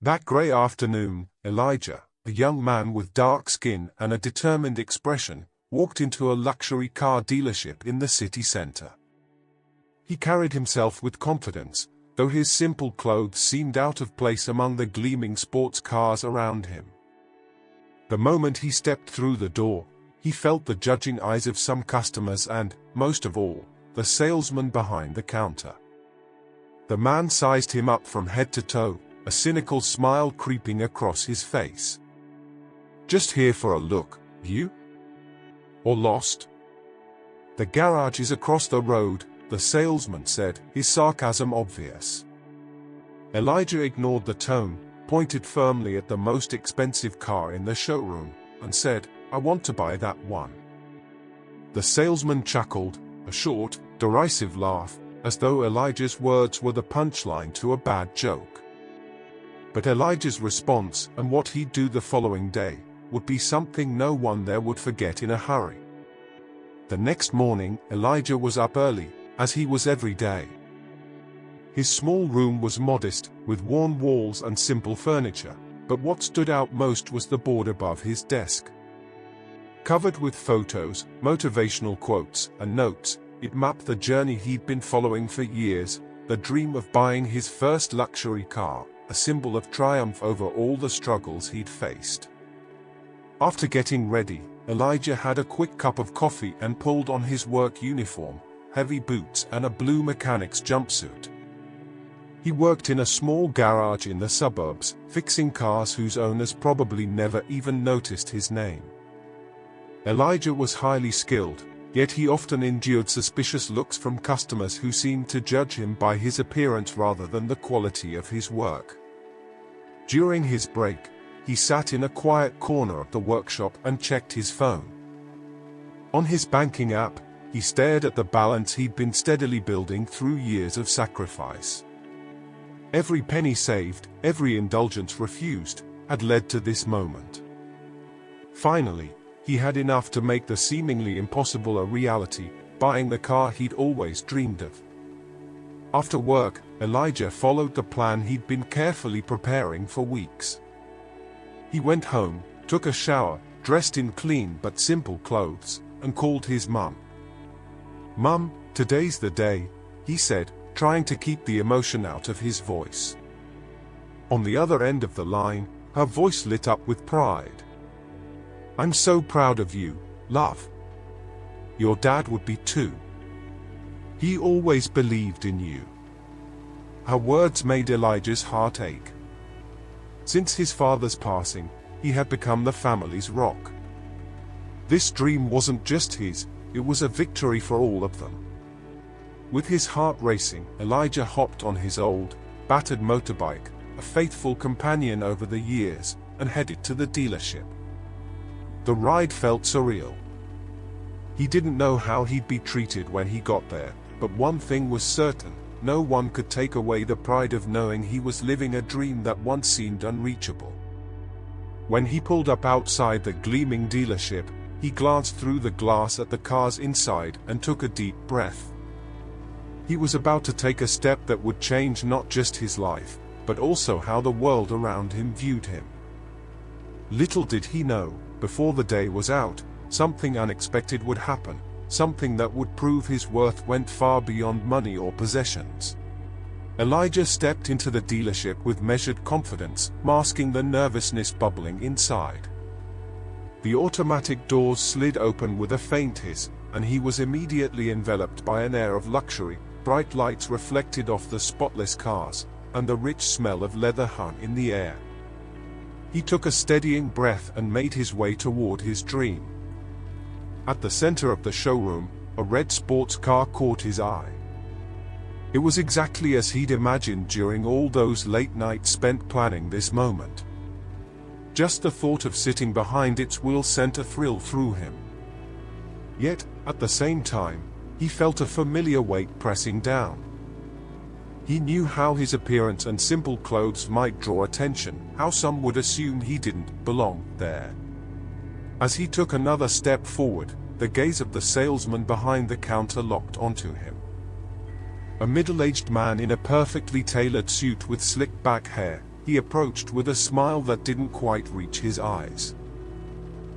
That grey afternoon, Elijah, a young man with dark skin and a determined expression, walked into a luxury car dealership in the city center. He carried himself with confidence, though his simple clothes seemed out of place among the gleaming sports cars around him. The moment he stepped through the door, he felt the judging eyes of some customers and, most of all, the salesman behind the counter. The man sized him up from head to toe, a cynical smile creeping across his face. "Just here for a look, you? Or lost?" "The garage is across the road," the salesman said, his sarcasm obvious. Elijah ignored the tone, pointed firmly at the most expensive car in the showroom, and said, "I want to buy that one." The salesman chuckled, a short, derisive laugh, as though Elijah's words were the punchline to a bad joke. But Elijah's response, and what he'd do the following day, would be something no one there would forget in a hurry. The next morning, Elijah was up early, as he was every day. His small room was modest, with worn walls and simple furniture, but what stood out most was the board above his desk. Covered with photos, motivational quotes, and notes, it mapped the journey he'd been following for years, the dream of buying his first luxury car, a symbol of triumph over all the struggles he'd faced. After getting ready, Elijah had a quick cup of coffee and pulled on his work uniform, heavy boots and a blue mechanic's jumpsuit. He worked in a small garage in the suburbs, fixing cars whose owners probably never even noticed his name. Elijah was highly skilled, yet he often endured suspicious looks from customers who seemed to judge him by his appearance rather than the quality of his work. During his break, he sat in a quiet corner of the workshop and checked his phone. On his banking app, he stared at the balance he'd been steadily building through years of sacrifice. Every penny saved, every indulgence refused, had led to this moment. Finally, he had enough to make the seemingly impossible a reality, buying the car he'd always dreamed of. After work, Elijah followed the plan he'd been carefully preparing for weeks. He went home, took a shower, dressed in clean but simple clothes, and called his mum. "Mum, today's the day," he said, trying to keep the emotion out of his voice. On the other end of the line, her voice lit up with pride. "I'm so proud of you, love. Your dad would be too. He always believed in you." Her words made Elijah's heart ache. Since his father's passing, he had become the family's rock. This dream wasn't just his, it was a victory for all of them. With his heart racing, Elijah hopped on his old, battered motorbike, a faithful companion over the years, and headed to the dealership. The ride felt surreal. He didn't know how he'd be treated when he got there, but one thing was certain, no one could take away the pride of knowing he was living a dream that once seemed unreachable. When he pulled up outside the gleaming dealership, he glanced through the glass at the cars inside and took a deep breath. He was about to take a step that would change not just his life, but also how the world around him viewed him. Little did he know, before the day was out, something unexpected would happen, something that would prove his worth went far beyond money or possessions. Elijah stepped into the dealership with measured confidence, masking the nervousness bubbling inside. The automatic doors slid open with a faint hiss, and he was immediately enveloped by an air of luxury. Bright lights reflected off the spotless cars, and the rich smell of leather hung in the air. He took a steadying breath and made his way toward his dream. At the center of the showroom, a red sports car caught his eye. It was exactly as he'd imagined during all those late nights spent planning this moment. Just the thought of sitting behind its wheel sent a thrill through him. Yet, at the same time, he felt a familiar weight pressing down. He knew how his appearance and simple clothes might draw attention, how some would assume he didn't belong there. As he took another step forward, the gaze of the salesman behind the counter locked onto him. A middle-aged man in a perfectly tailored suit with slick back hair, he approached with a smile that didn't quite reach his eyes.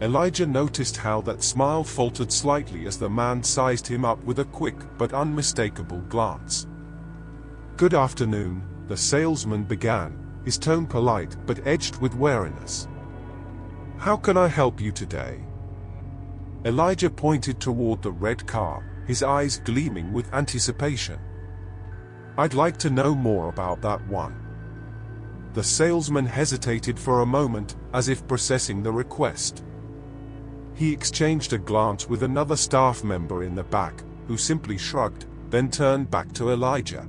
Elijah noticed how that smile faltered slightly as the man sized him up with a quick but unmistakable glance. "Good afternoon," the salesman began, his tone polite but edged with wariness. "How can I help you today?" Elijah pointed toward the red car, his eyes gleaming with anticipation. "I'd like to know more about that one." The salesman hesitated for a moment, as if processing the request. He exchanged a glance with another staff member in the back, who simply shrugged, then turned back to Elijah.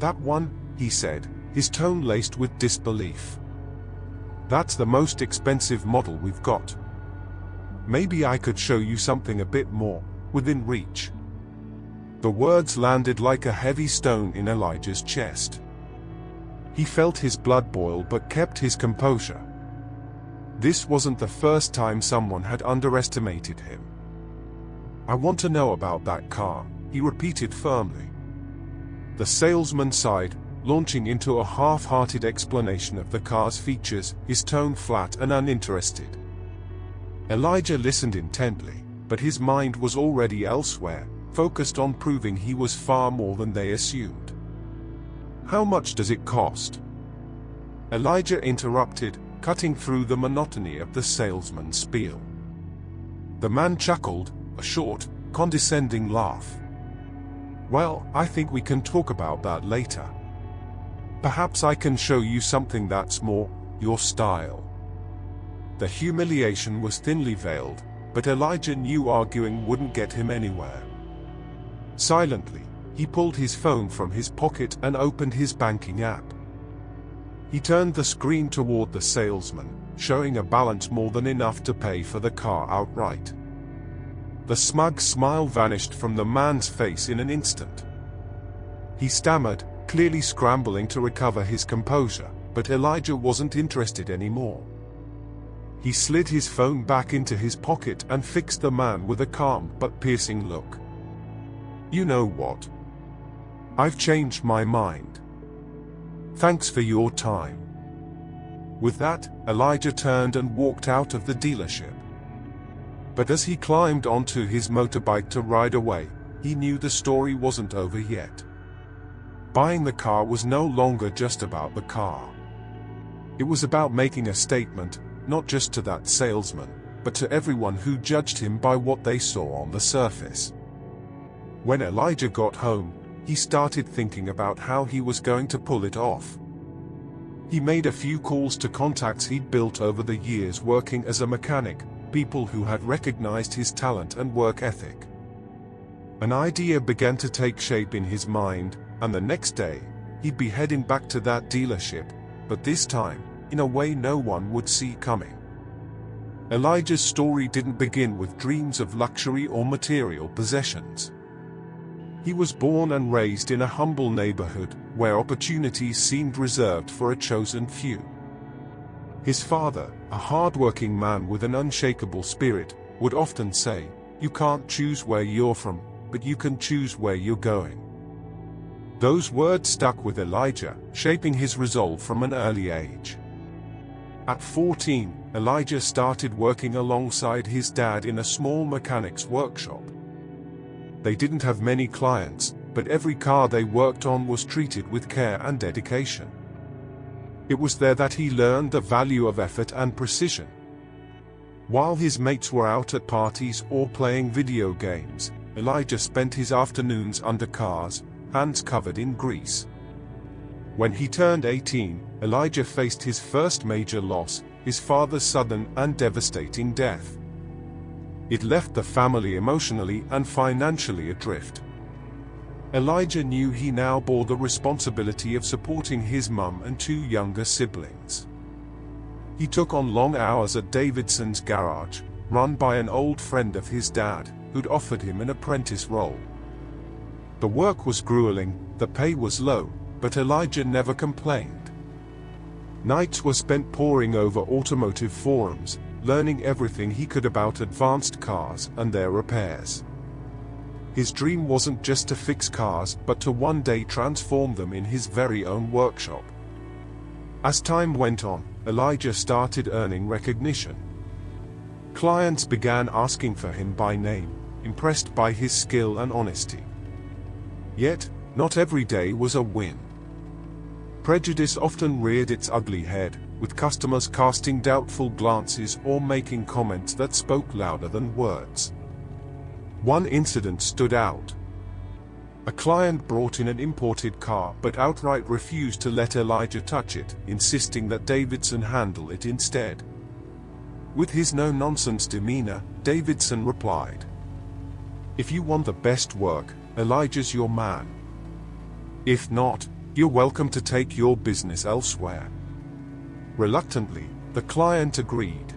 "That one," he said, his tone laced with disbelief. "That's the most expensive model we've got. Maybe I could show you something a bit more within reach." The words landed like a heavy stone in Elijah's chest. He felt his blood boil but kept his composure. This wasn't the first time someone had underestimated him. "I want to know about that car," he repeated firmly. The salesman sighed, launching into a half-hearted explanation of the car's features, his tone flat and uninterested. Elijah listened intently, but his mind was already elsewhere, focused on proving he was far more than they assumed. "How much does it cost?" Elijah interrupted, cutting through the monotony of the salesman's spiel. The man chuckled, a short, condescending laugh. "Well, I think we can talk about that later. Perhaps I can show you something that's more your style." The humiliation was thinly veiled, but Elijah knew arguing wouldn't get him anywhere. Silently, he pulled his phone from his pocket and opened his banking app. He turned the screen toward the salesman, showing a balance more than enough to pay for the car outright. The smug smile vanished from the man's face in an instant. He stammered, clearly scrambling to recover his composure, but Elijah wasn't interested anymore. He slid his phone back into his pocket and fixed the man with a calm but piercing look. "You know what? I've changed my mind. Thanks for your time." With that, Elijah turned and walked out of the dealership. But as he climbed onto his motorbike to ride away, he knew the story wasn't over yet. Buying the car was no longer just about the car. It was about making a statement, not just to that salesman, but to everyone who judged him by what they saw on the surface. When Elijah got home, he started thinking about how he was going to pull it off. He made a few calls to contacts he'd built over the years working as a mechanic, people who had recognized his talent and work ethic. An idea began to take shape in his mind, and the next day, he'd be heading back to that dealership, but this time, in a way no one would see coming. Elijah's story didn't begin with dreams of luxury or material possessions. He was born and raised in a humble neighborhood, where opportunities seemed reserved for a chosen few. His father, a hard-working man with an unshakable spirit, would often say, "You can't choose where you're from, but you can choose where you're going." Those words stuck with Elijah, shaping his resolve from an early age. At 14, Elijah started working alongside his dad in a small mechanic's workshop. They didn't have many clients, but every car they worked on was treated with care and dedication. It was there that he learned the value of effort and precision. While his mates were out at parties or playing video games, Elijah spent his afternoons under cars, hands covered in grease. When he turned 18, Elijah faced his first major loss, his father's sudden and devastating death. It left the family emotionally and financially adrift. Elijah knew he now bore the responsibility of supporting his mum and two younger siblings. He took on long hours at Davidson's garage, run by an old friend of his dad, who'd offered him an apprentice role. The work was grueling, the pay was low, but Elijah never complained. Nights were spent poring over automotive forums, learning everything he could about advanced cars and their repairs. His dream wasn't just to fix cars, but to one day transform them in his very own workshop. As time went on, Elijah started earning recognition. Clients began asking for him by name, impressed by his skill and honesty. Yet, not every day was a win. Prejudice often reared its ugly head, with customers casting doubtful glances or making comments that spoke louder than words. One incident stood out. A client brought in an imported car but outright refused to let Elijah touch it, insisting that Davidson handle it instead. With his no-nonsense demeanor, Davidson replied, "If you want the best work, Elijah's your man. If not, you're welcome to take your business elsewhere." Reluctantly, the client agreed.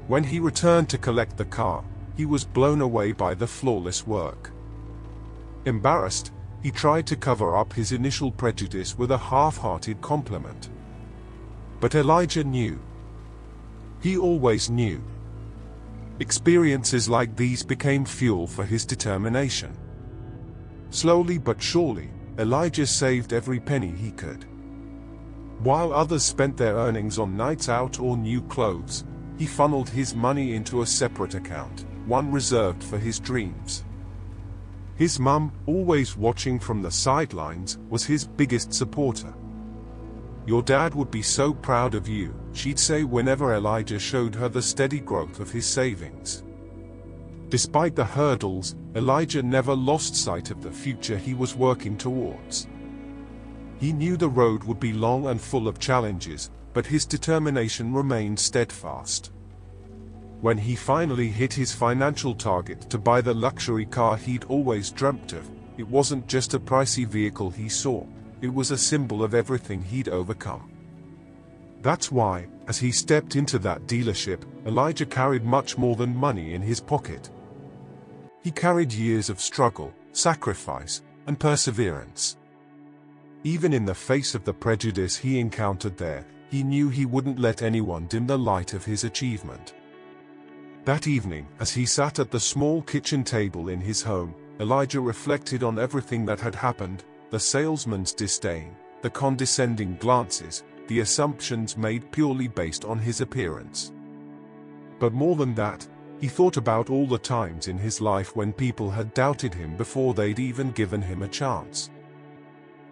When he returned to collect the car, he was blown away by the flawless work. Embarrassed, he tried to cover up his initial prejudice with a half-hearted compliment. But Elijah knew. He always knew. Experiences like these became fuel for his determination. Slowly but surely, Elijah saved every penny he could. While others spent their earnings on nights out or new clothes, he funneled his money into a separate account, one reserved for his dreams. His mum, always watching from the sidelines, was his biggest supporter. "Your dad would be so proud of you," she'd say whenever Elijah showed her the steady growth of his savings. Despite the hurdles, Elijah never lost sight of the future he was working towards. He knew the road would be long and full of challenges, but his determination remained steadfast. When he finally hit his financial target to buy the luxury car he'd always dreamt of, it wasn't just a pricey vehicle he saw, it was a symbol of everything he'd overcome. That's why, as he stepped into that dealership, Elijah carried much more than money in his pocket. He carried years of struggle, sacrifice, and perseverance. Even in the face of the prejudice he encountered there, he knew he wouldn't let anyone dim the light of his achievement. That evening, as he sat at the small kitchen table in his home, Elijah reflected on everything that had happened: the salesman's disdain, the condescending glances, the assumptions made purely based on his appearance. But more than that, he thought about all the times in his life when people had doubted him before they'd even given him a chance.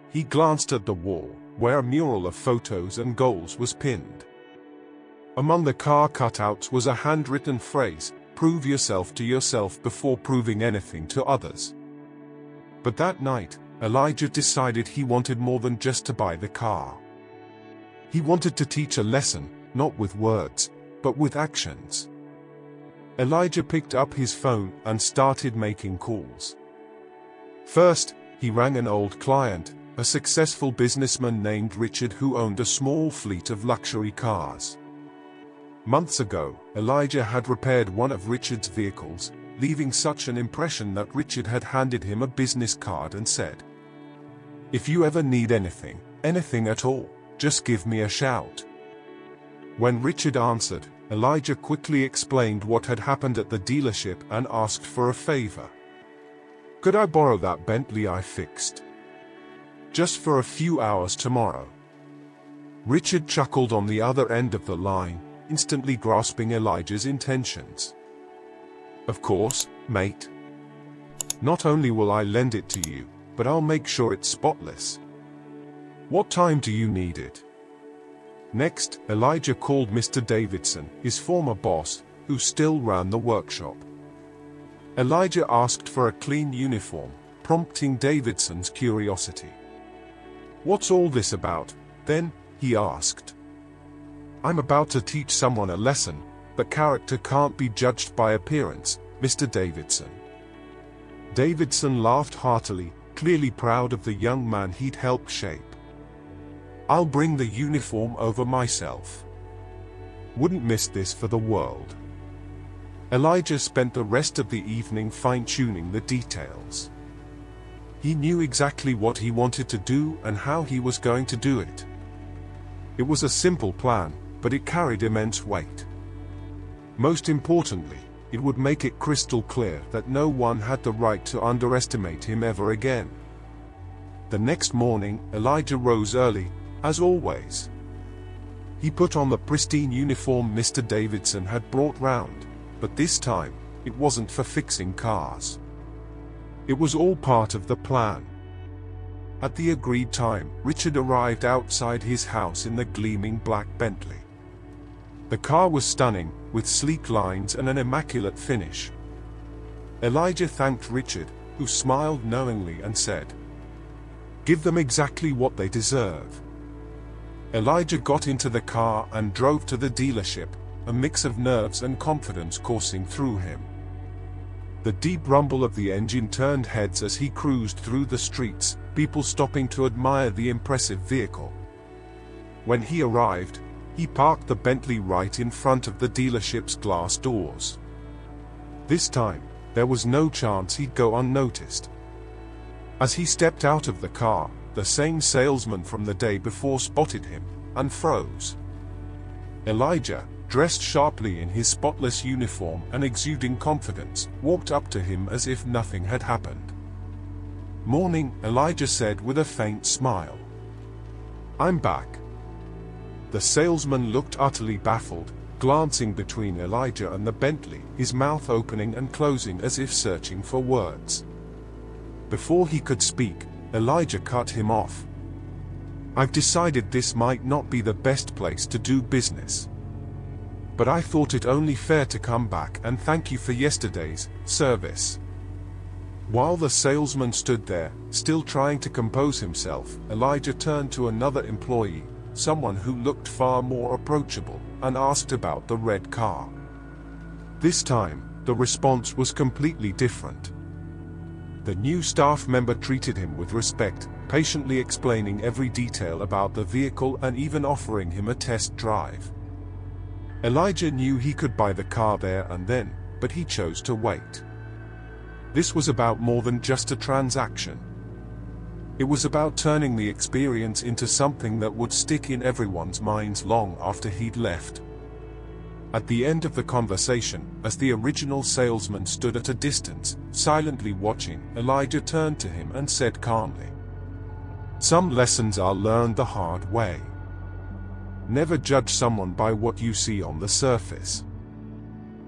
He glanced at the wall, where a mural of photos and goals was pinned. Among the car cutouts was a handwritten phrase: "Prove yourself to yourself before proving anything to others." But that night, Elijah decided he wanted more than just to buy the car. He wanted to teach a lesson, not with words, but with actions. Elijah picked up his phone and started making calls. First, he rang an old client, a successful businessman named Richard who owned a small fleet of luxury cars. Months ago, Elijah had repaired one of Richard's vehicles, leaving such an impression that Richard had handed him a business card and said, "If you ever need anything, anything at all, just give me a shout." When Richard answered, Elijah quickly explained what had happened at the dealership and asked for a favor. "Could I borrow that Bentley I fixed? Just for a few hours tomorrow?" Richard chuckled on the other end of the line, instantly grasping Elijah's intentions. "Of course, mate. Not only will I lend it to you, but I'll make sure it's spotless. What time do you need it?" Next, Elijah called Mr. Davidson, his former boss, who still ran the workshop. Elijah asked for a clean uniform, prompting Davidson's curiosity. "What's all this about, then?" he asked. "I'm about to teach someone a lesson, but character can't be judged by appearance, Mr. Davidson." Davidson laughed heartily, clearly proud of the young man he'd helped shape. "I'll bring the uniform over myself. Wouldn't miss this for the world." Elijah spent the rest of the evening fine-tuning the details. He knew exactly what he wanted to do and how he was going to do it. It was a simple plan, but it carried immense weight. Most importantly, it would make it crystal clear that no one had the right to underestimate him ever again. The next morning, Elijah rose early, as always. He put on the pristine uniform Mr. Davidson had brought round, but this time, it wasn't for fixing cars. It was all part of the plan. At the agreed time, Richard arrived outside his house in the gleaming black Bentley. The car was stunning, with sleek lines and an immaculate finish. Elijah thanked Richard, who smiled knowingly and said, "Give them exactly what they deserve." Elijah got into the car and drove to the dealership, a mix of nerves and confidence coursing through him. The deep rumble of the engine turned heads as he cruised through the streets, people stopping to admire the impressive vehicle. When he arrived, he parked the Bentley right in front of the dealership's glass doors. This time, there was no chance he'd go unnoticed. As he stepped out of the car, the same salesman from the day before spotted him, and froze. Elijah, dressed sharply in his spotless uniform and exuding confidence, walked up to him as if nothing had happened. "Morning," Elijah said with a faint smile. "I'm back." The salesman looked utterly baffled, glancing between Elijah and the Bentley, his mouth opening and closing as if searching for words. Before he could speak, Elijah cut him off. "I've decided this might not be the best place to do business. But I thought it only fair to come back and thank you for yesterday's service." While the salesman stood there, still trying to compose himself, Elijah turned to another employee, someone who looked far more approachable, and asked about the red car. This time, the response was completely different. The new staff member treated him with respect, patiently explaining every detail about the vehicle and even offering him a test drive. Elijah knew he could buy the car there and then, but he chose to wait. This was about more than just a transaction. It was about turning the experience into something that would stick in everyone's minds long after he'd left. At the end of the conversation, as the original salesman stood at a distance, silently watching, Elijah turned to him and said calmly, "Some lessons are learned the hard way. Never judge someone by what you see on the surface.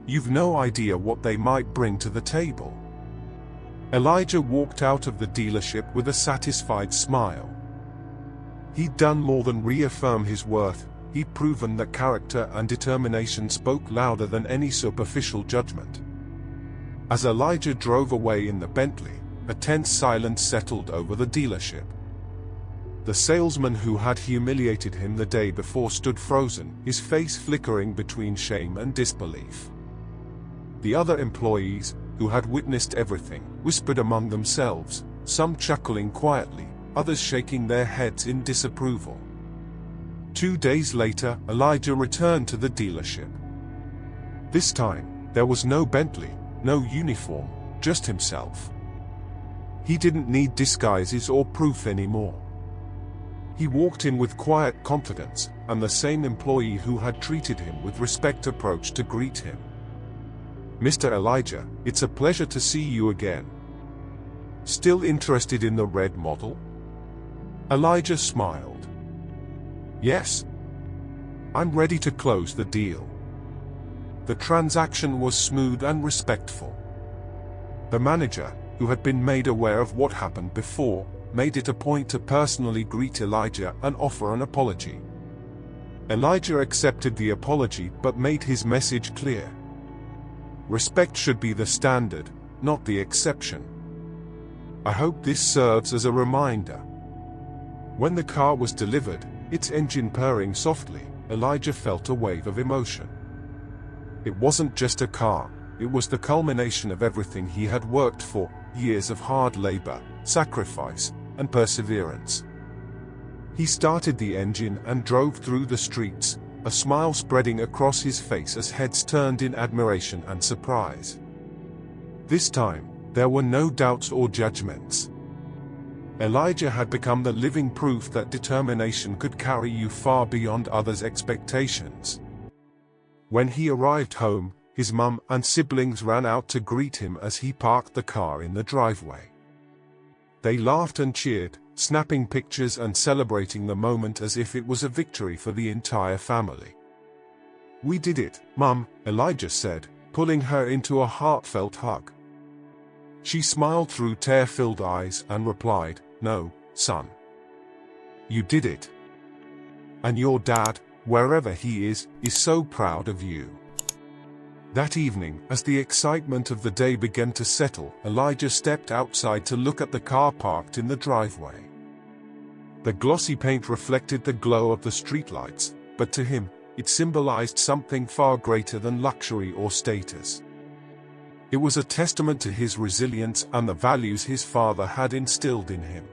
You've no idea what they might bring to the table." Elijah walked out of the dealership with a satisfied smile. He'd done more than reaffirm his worth. He'd proven that character and determination spoke louder than any superficial judgment. As Elijah drove away in the Bentley, a tense silence settled over the dealership. The salesman who had humiliated him the day before stood frozen, his face flickering between shame and disbelief. The other employees, who had witnessed everything, whispered among themselves, some chuckling quietly, others shaking their heads in disapproval. 2 days later, Elijah returned to the dealership. This time, there was no Bentley, no uniform, just himself. He didn't need disguises or proof anymore. He walked in with quiet confidence, and the same employee who had treated him with respect approached to greet him. "Mr. Elijah, it's a pleasure to see you again. Still interested in the red model?" Elijah smiled. "Yes. I'm ready to close the deal." The transaction was smooth and respectful. The manager, who had been made aware of what happened before, made it a point to personally greet Elijah and offer an apology. Elijah accepted the apology but made his message clear. Respect should be the standard, not the exception. I hope this serves as a reminder. When the car was delivered, its engine purring softly, Elijah felt a wave of emotion. It wasn't just a car, it was the culmination of everything he had worked for, years of hard labor, sacrifice, and perseverance. He started the engine and drove through the streets, a smile spreading across his face as heads turned in admiration and surprise. This time, there were no doubts or judgments. Elijah had become the living proof that determination could carry you far beyond others' expectations. When he arrived home, his mum and siblings ran out to greet him as he parked the car in the driveway. They laughed and cheered, snapping pictures and celebrating the moment as if it was a victory for the entire family. "We did it, Mum," Elijah said, pulling her into a heartfelt hug. She smiled through tear-filled eyes and replied, "No, son. You did it. And your dad, wherever he is so proud of you." That evening, as the excitement of the day began to settle, Elijah stepped outside to look at the car parked in the driveway. The glossy paint reflected the glow of the streetlights, but to him, it symbolized something far greater than luxury or status. It was a testament to his resilience and the values his father had instilled in him.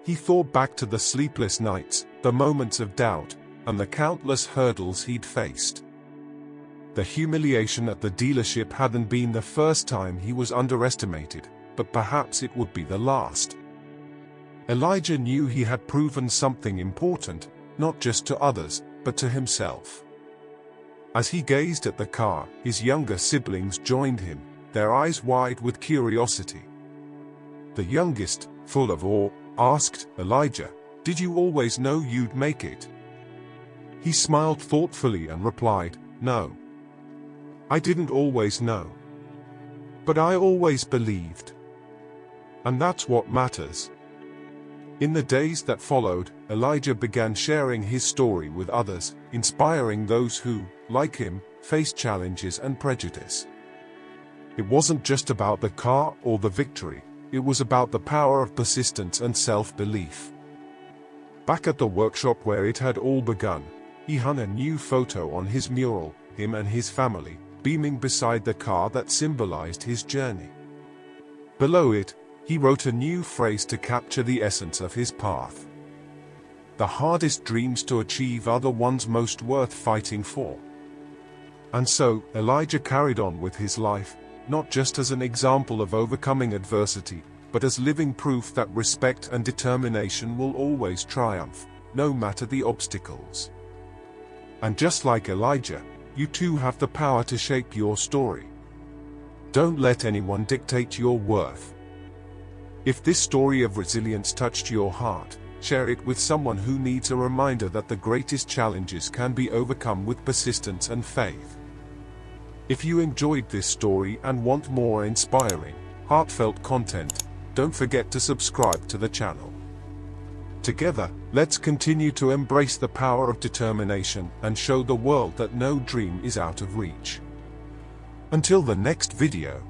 He thought back to the sleepless nights, the moments of doubt, and the countless hurdles he'd faced. The humiliation at the dealership hadn't been the first time he was underestimated, but perhaps it would be the last. Elijah knew he had proven something important, not just to others, but to himself. As he gazed at the car, his younger siblings joined him, their eyes wide with curiosity. The youngest, full of awe, asked, "Elijah, did you always know you'd make it?" He smiled thoughtfully and replied, "No. I didn't always know. But I always believed. And that's what matters." In the days that followed, Elijah began sharing his story with others, inspiring those who, like him, faced challenges and prejudice. It wasn't just about the car or the victory, it was about the power of persistence and self-belief. Back at the workshop where it had all begun, he hung a new photo on his mural, him and his family, beaming beside the car that symbolized his journey. Below it, he wrote a new phrase to capture the essence of his path. "The hardest dreams to achieve are the ones most worth fighting for." And so, Elijah carried on with his life, not just as an example of overcoming adversity, but as living proof that respect and determination will always triumph, no matter the obstacles. And just like Elijah, you too have the power to shape your story. Don't let anyone dictate your worth. If this story of resilience touched your heart, share it with someone who needs a reminder that the greatest challenges can be overcome with persistence and faith. If you enjoyed this story and want more inspiring, heartfelt content, don't forget to subscribe to the channel. Together, let's continue to embrace the power of determination and show the world that no dream is out of reach. Until the next video.